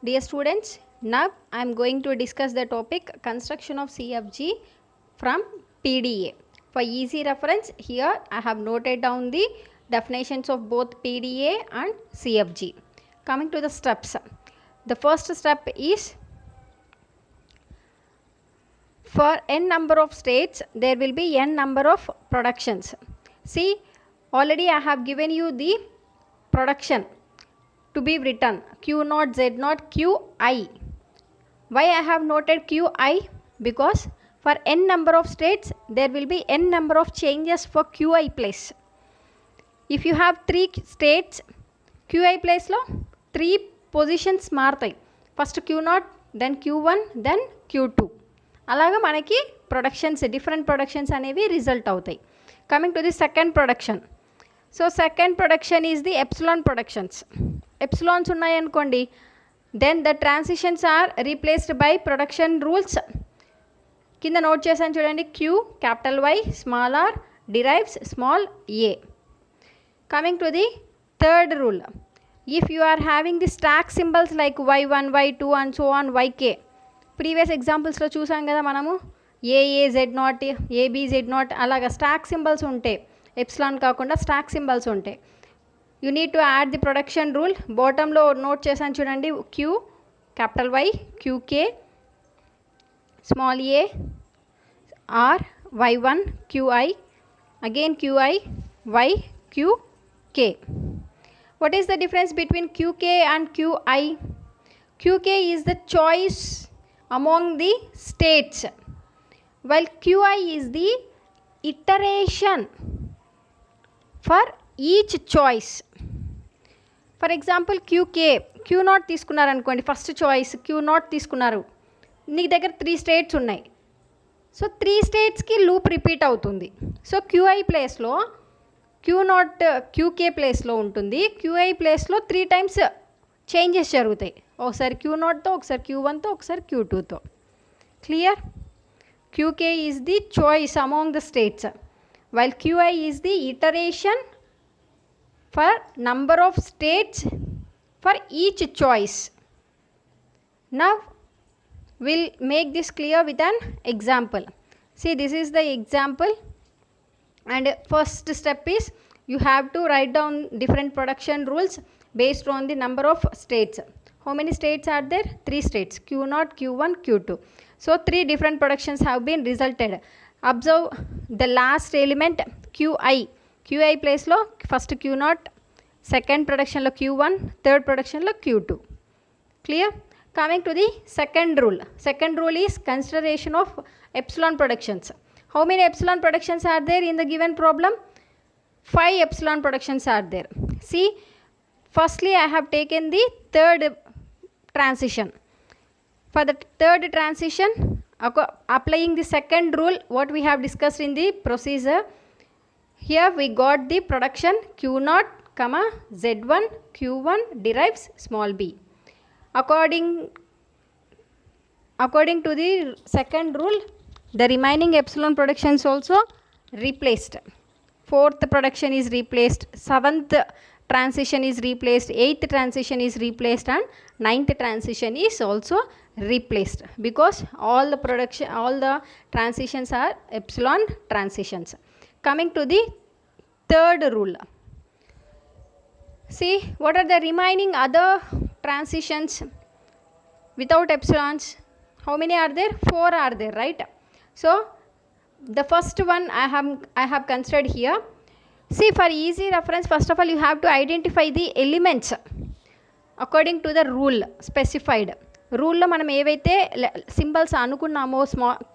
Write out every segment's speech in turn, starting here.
Dear students, now I am going to discuss the topic construction of CFG from PDA. For easy reference, here I have noted down the definitions of both PDA and CFG. Coming to the steps, the first step is for n number of states there will be n number of productions. See, already I have given you the production to be written Q0, Z0, Qi. Why I have noted Qi? Because for n number of states there will be n number of changes for Qi place. If you have 3 states, Qi place lo 3 positions మారుతాయి. First Q0, then Q1, then Q2. అలాగా మనకి productions different productions అనేవి result అవుతాయి. Coming to the second production. So second production is the epsilon productions. Epsilons ఉన్నాయనుకోండి, then the transitions are replaced by production rules. కింద note చేశాను చూడండి, q capital Y small r derives small a. Coming to the third rule, if you are having the stack symbols like y1, y2 and so on yk, previous ఎగ్జాంపుల్స్లో చూసాం కదా మనము, A A Z0, A B Z0 అలాగా stack symbols ఉంటాయి. Epsilon కాకుండా stack symbols ఉంటాయి. You need to add the production rule. బాటంలో note చేశాను చూడండి, q capital Y, q k small a, r y1 qi, again qi, y qk. What is the difference between qk and qi? Qk is the choice among the states, while qi is the iteration for each choice. For example Q0 తీసుకున్నారు అనుకోండి, first choice Q0 తీసుకున్నారు, నీ దగ్గర 3 states ఉన్నాయి. So 3 స్టేట్స్కి loop repeat అవుతుంది. So QI ప్లేస్లో Q0 QK ప్లేస్లో ఉంటుంది. QI ప్లేస్లో 3 టైమ్స్ చేంజెస్ జరుగుతాయి. ఒకసారి Q0తో, ఒకసారి Q1తో, ఒకసారి Q2తో. Clear? QK is the choice among the states, while QI is the iteration for number of states for each choice. Now we'll make this clear with an example. See, this is the example, and first step is you have to write down different production rules based on the number of states. How many states are there? 3 states, Q0, Q1, Q2. So 3 different productions have been resulted. Observe the last element QI place lo first Q0, second production lo Q1, third production lo Q2. Clear? Coming to the second rule. Second rule is consideration of epsilon productions. How many epsilon productions are there in the given problem? 5 epsilon productions are there. See, firstly I have taken the third transition. For the third transition, applying the second rule what we have discussed in the procedure, here we got the production Q0, Z1, Q1 derives small b. According to the second rule, the remaining epsilon productions also replaced. Fourth production is replaced, seventh transition is replaced, eighth transition is replaced, and ninth transition is also replaced, because all the transitions are epsilon transitions. Coming to the third rule, see what are the remaining other transitions without epsilons. How many are there? 4 are there, right? So the first one I have considered here. See, for easy reference, first of all you have to identify the elements according to the rule specified. రూల్లో మనం ఏవైతే symbols అనుకున్నామో,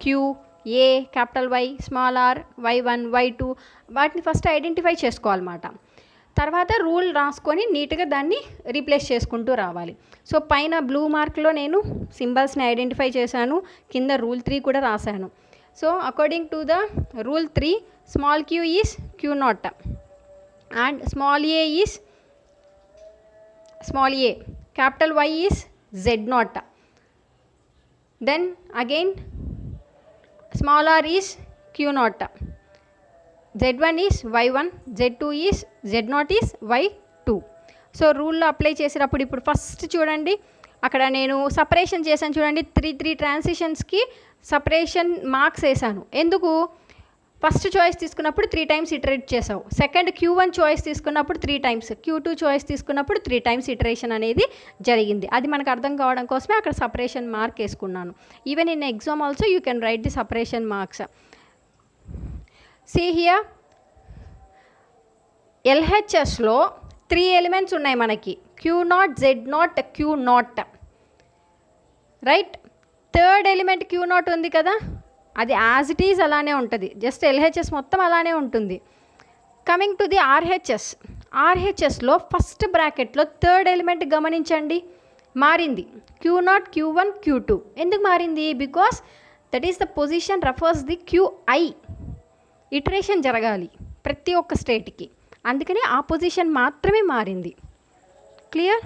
q, a, capital Y, small r, y1, y2, వాటిని first identify చేసుకోవాలన్నమాట. తర్వాత rule రాసుకొని నీట్గా దాన్ని రీప్లేస్ చేసుకుంటూ రావాలి. సో పైన బ్లూ మార్క్లో నేను సింబల్స్ని ఐడెంటిఫై చేశాను, కింద రూల్ 3 కూడా రాశాను. So according to the rule 3, small Q is Q0 and small a is small a, capital Y is Z0, then again small r is Q0, Z1 is Y1, Z2 is Z0 is Y2. So రూల్లో apply చేసేటప్పుడు ఇప్పుడు first చూడండి, అక్కడ నేను separation చేశాను చూడండి, three ట్రాన్సిషన్స్కి separation marks వేసాను. ఎందుకు? ఫస్ట్ చాయిస్ తీసుకున్నప్పుడు 3 టైమ్స్ ఇటరేట్ చేసావు, సెకండ్ Q1 చాయిస్ తీసుకున్నప్పుడు 3 టైమ్స్, Q2 చాయిస్ తీసుకున్నప్పుడు 3 టైమ్స్ ఇటరేషన్ అనేది జరిగింది. అది మనకు అర్థం కావడం కోసమే అక్కడ సపరేషన్ మార్క్ వేసుకున్నాను. Even in exam also you can write the separation marks. See here LHSలో 3 ఎలిమెంట్స్ ఉన్నాయి మనకి, Q0, Z0, Q0, right. Third element Q0 ఉంది కదా, అది యాజ్ ఇట్ ఈజ్ అలానే ఉంటుంది, జస్ట్ LHS మొత్తం అలానే ఉంటుంది. కమింగ్ టు ది ఆర్హెచ్ఎస్లో ఫస్ట్ బ్రాకెట్లో థర్డ్ ఎలిమెంట్ గమనించండి, మారింది. Q0, Q1, Q2. ఎందుకు మారింది? Because that is the position refers the QI. Iteration జరగాలి ప్రతి ఒక్క స్టేట్కి, అందుకని ఆ పొజిషన్ మాత్రమే మారింది. క్లియర్?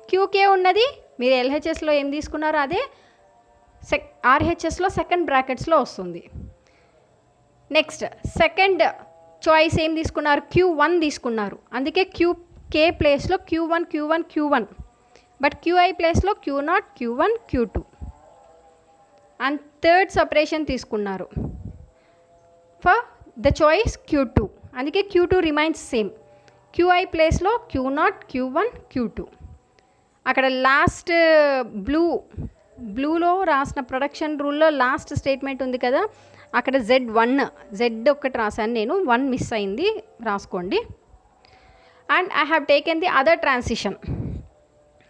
QK ఉన్నది మీరు LHSలో ఏం తీసుకున్నారో అదే ఆర్హెచ్ఎస్లో సెకండ్ బ్రాకెట్స్లో వస్తుంది. నెక్స్ట్ సెకండ్ చాయిస్ ఏం తీసుకున్నారు? Q1 తీసుకున్నారు, అందుకే QK ప్లేస్లో Q1, బట్ QI ప్లేస్లో Q0, Q1, Q2. And third separation తీసుకున్నారు ఫర్ ద చాయిస్ Q2, అందుకే Q2 రిమైన్స్ సేమ్. QI ప్లేస్లో Q0, Q1, Q2. అక్కడ లాస్ట్ బ్లూలో రాసిన ప్రొడక్షన్ రూల్లో లాస్ట్ స్టేట్మెంట్ ఉంది కదా, అక్కడ Z ఒకటి రాశాను నేను, 1 మిస్ అయింది, రాసుకోండి. And I have taken the other transition.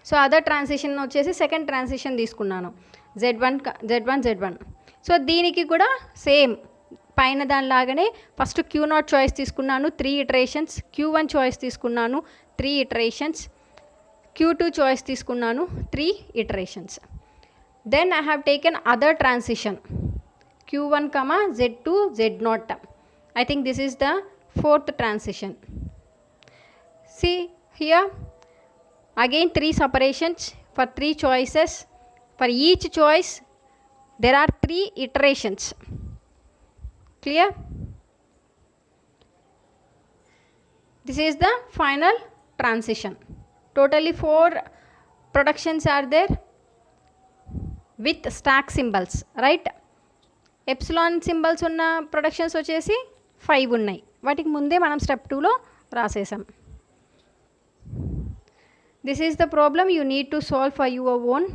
So other transition వచ్చేసి సెకండ్ ట్రాన్సిషన్ తీసుకున్నాను, Z1. సో దీనికి కూడా సేమ్ పైన దానిలాగానే ఫస్ట్ Q0 చాయిస్ తీసుకున్నాను, 3 ఇటరేషన్స్, Q1 చాయిస్ తీసుకున్నాను, 3 ఇటరేషన్స్, Q2 చాయిస్ తీసుకున్నాను, 3 iterations. Then I have taken other transition, Q1, Z2, Z0. I think this is the fourth transition. See here, again 3 separations for 3 choices. For each choice, there are 3 iterations. Clear? This is the final transition. Totally 4 productions are there with stack symbols, right? Epsilon symbols ఉన్న productions వచ్చేసి 5 ఉన్నాయి, వాటికి ముందే మనం step 2లో రాసేసాం. This is the problem you need to solve for your own.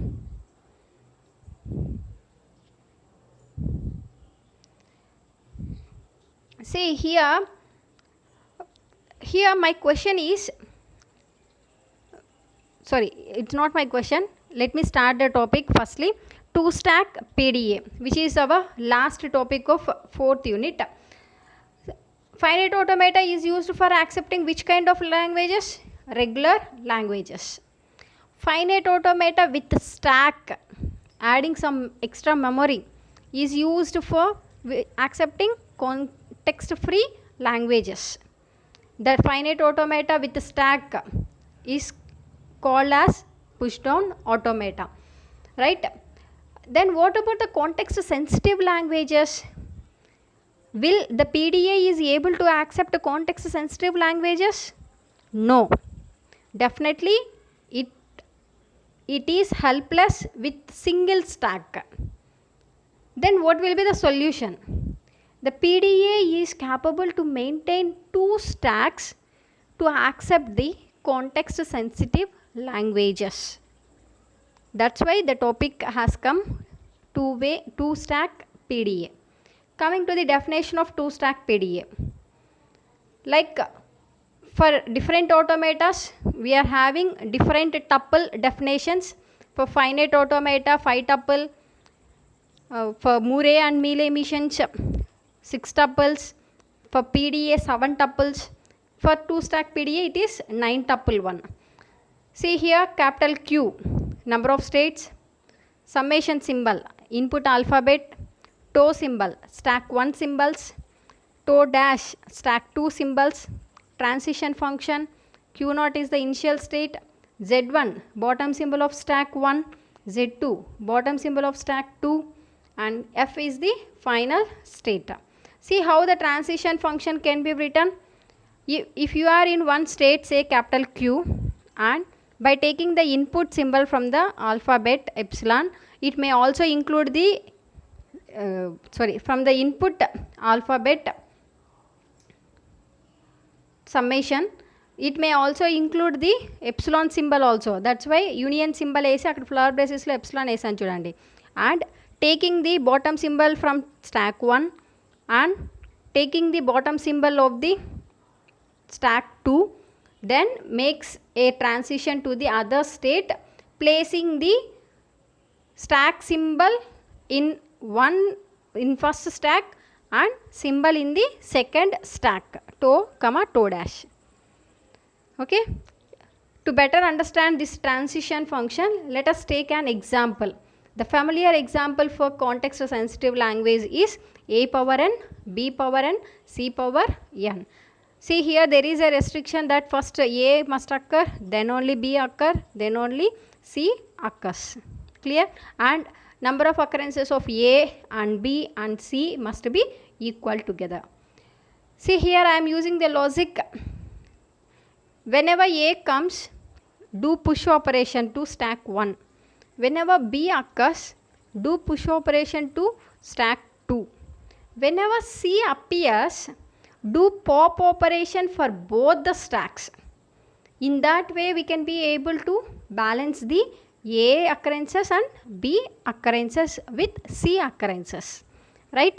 See here my question is, sorry, it's not my question. Let me start the topic firstly. 2-stack PDA, which is our last topic of 4th unit. Finite automata is used for accepting which kind of languages? Regular languages. Finite automata with stack, adding some extra memory, is used for accepting context-free languages. The finite automata with stack is called as push-down automata, right? Then what about the context sensitive languages? Will the PDA is able to accept context sensitive languages? No, definitely it is helpless with single stack. Then what will be the solution? The PDA is capable to maintain 2 stacks to accept the context sensitive languages. That's why the topic has come 2-stack PDA. Coming to the definition of 2-stack PDA, like for different automatas we are having different tuple definitions. For finite automata 5 tuple, for Murray and Mealy missions 6 tuples, for PDA 7 tuples, for 2-stack PDA it is 9 tuple 1. See here, capital Q, number of states, summation symbol, input alphabet, toe symbol, stack 1 symbols, toe dash, stack 2 symbols, transition function, Q0 is the initial state, Z1 bottom symbol of stack 1, Z2 bottom symbol of stack 2, and F is the final state. See how the transition function can be written. If you are in one state, say capital Q, and by taking the input symbol from the alphabet epsilon. It may also include the from the input alphabet summation, it may also include the epsilon symbol also. That's why union symbol వేసి అక్కడ flower బ్రేసెస్లో epsilon వేసాను చూడండి. And taking the bottom symbol from stock 1 and taking the bottom symbol of the stack 2, then makes a transition to the other state, placing the stack symbol in first stack and symbol in the second stack, toe comma toe dash. Okay, to better understand this transition function, let us take an example. The familiar example for context sensitive language is a power n, b power n, c power n. See here there is a restriction that first a must occur, then only b occur, then only c occurs. Clear? And number of occurrences of a and b and c must be equal together. See here I am using the logic. Whenever a comes, do push operation to stack 1. Whenever b occurs, do push operation to stack 2. Whenever c appears, do pop operation for both the stacks. In that way we can be able to balance the a occurrences and b occurrences with c occurrences, right?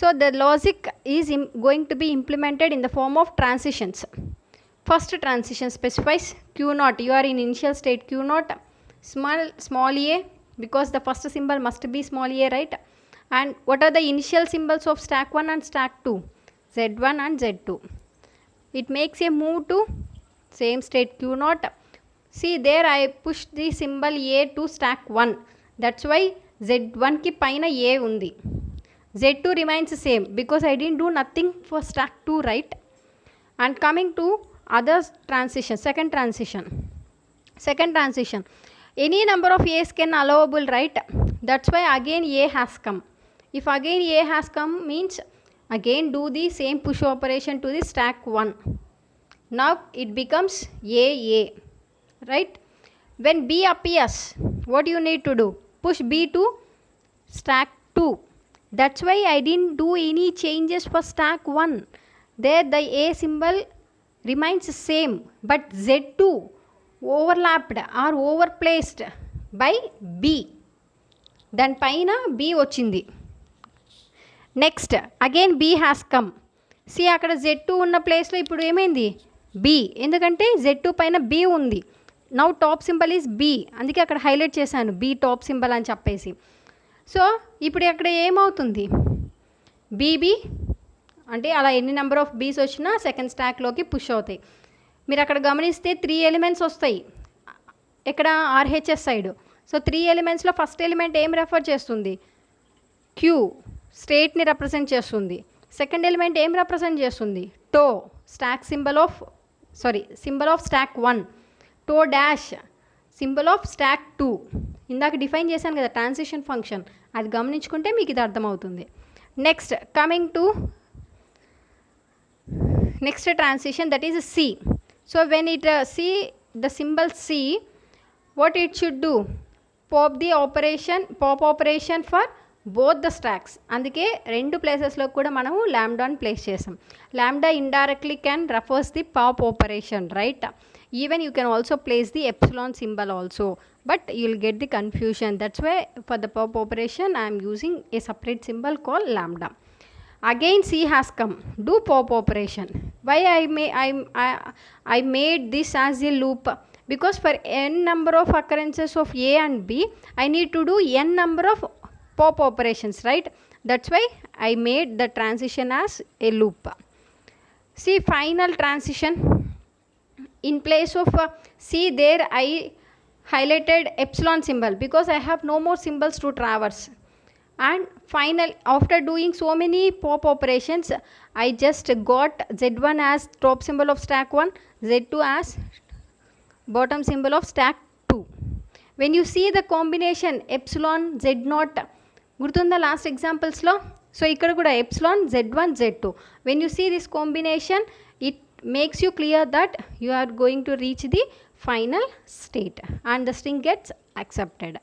So the logic is going to be implemented in the form of transitions. First transition specifies q0. You are in initial state q0, small a, because the first symbol must be small a, right? And what are the initial symbols of stack 1 and stack 2? Z1 and Z2. It makes a move to same state q0. See there I pushed the symbol a to stack 1. That's why Z1 ki paina a undi. Z2 remains same because I didn't do nothing for stack 2, right? And coming to other transition, second transition, any number of a's can allowable, right? That's why again a has come. If again a has come means again do the same push operation to the stack 1. Now it becomes a, right? When b appears, what you need to do? Push b to stack 2. That's why I didn't do any changes for stack 1. There the a symbol remains same, but Z2 overlapped or overplaced by b. Then paina b ochindi. Next again B has come. C అక్కడ Z2 ఉన్న ప్లేస్లో ఇప్పుడు ఏమైంది B, ఎందుకంటే Z2 పైన B ఉంది. Now top symbol is B, అందుకే అక్కడ హైలైట్ చేశాను బి టాప్ సింబల్ అని చెప్పేసి. సో ఇప్పుడు అక్కడ ఏమవుతుంది బీబీ అంటే అలా ఎన్ని నెంబర్ ఆఫ్ బీస్ వచ్చినా సెకండ్ స్టాక్లోకి పుష్ అవుతాయి. మీరు అక్కడ గమనిస్తే 3 ఎలిమెంట్స్ వస్తాయి ఇక్కడ ఆర్హెచ్ఎస్ సైడ్. సో 3 ఎలిమెంట్స్లో ఫస్ట్ ఎలిమెంట్ ఏం రెఫర్ చేస్తుంది? క్యూ, స్టేట్ని రిప్రజెంట్ చేస్తుంది. సెకండ్ ఎలిమెంట్ ఏం రిప్రజెంట్ చేస్తుంది? టో, స్టాక్ సింబల్ ఆఫ్ స్టాక్ 1. టో డాష్ సింబల్ ఆఫ్ స్టాక్ 2. ఇందాక డిఫైన్ చేశాను కదా ట్రాన్సిషన్ ఫంక్షన్, అది గమనించుకుంటే మీకు ఇది అర్థమవుతుంది. Next coming to next transition, that is C. So when it C the symbol C, what it should do? Pop operation for both the stacks. అందుకే రెండు ప్లేసెస్లో కూడా మనము లాంబ్డాని ప్లేస్ చేసాం. Lambda indirectly can refers the pop operation, right? Even you can also place the epsilon symbol also, but you will get the confusion. That's why for the pop operation I am using a separate symbol called lambda. Again C has come, do pop operation. Why I made this as a loop? Because for n number of occurrences of A and B, I need to do n number of pop operations, right? That's why I made the transition as a loop. See final transition, in place of C there I highlighted epsilon symbol because I have no more symbols to traverse. And final, after doing so many pop operations, I just got Z1 as top symbol of stack 1, Z2 as bottom symbol of stack 2. When you see the combination epsilon Z0, గుర్తుందా last ఎగ్జాంపుల్స్లో? So ఇక్కడ కూడా epsilon Z1 Z2. when you see this combination, it makes you clear that you are going to reach the final state and the string gets accepted.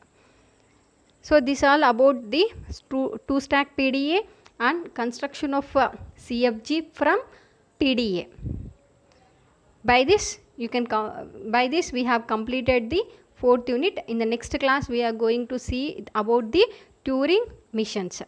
So this all about the two stack PDA and construction of CFG from PDA. By this we have completed the 4th unit. In the next class we are going to see about the Turing missions.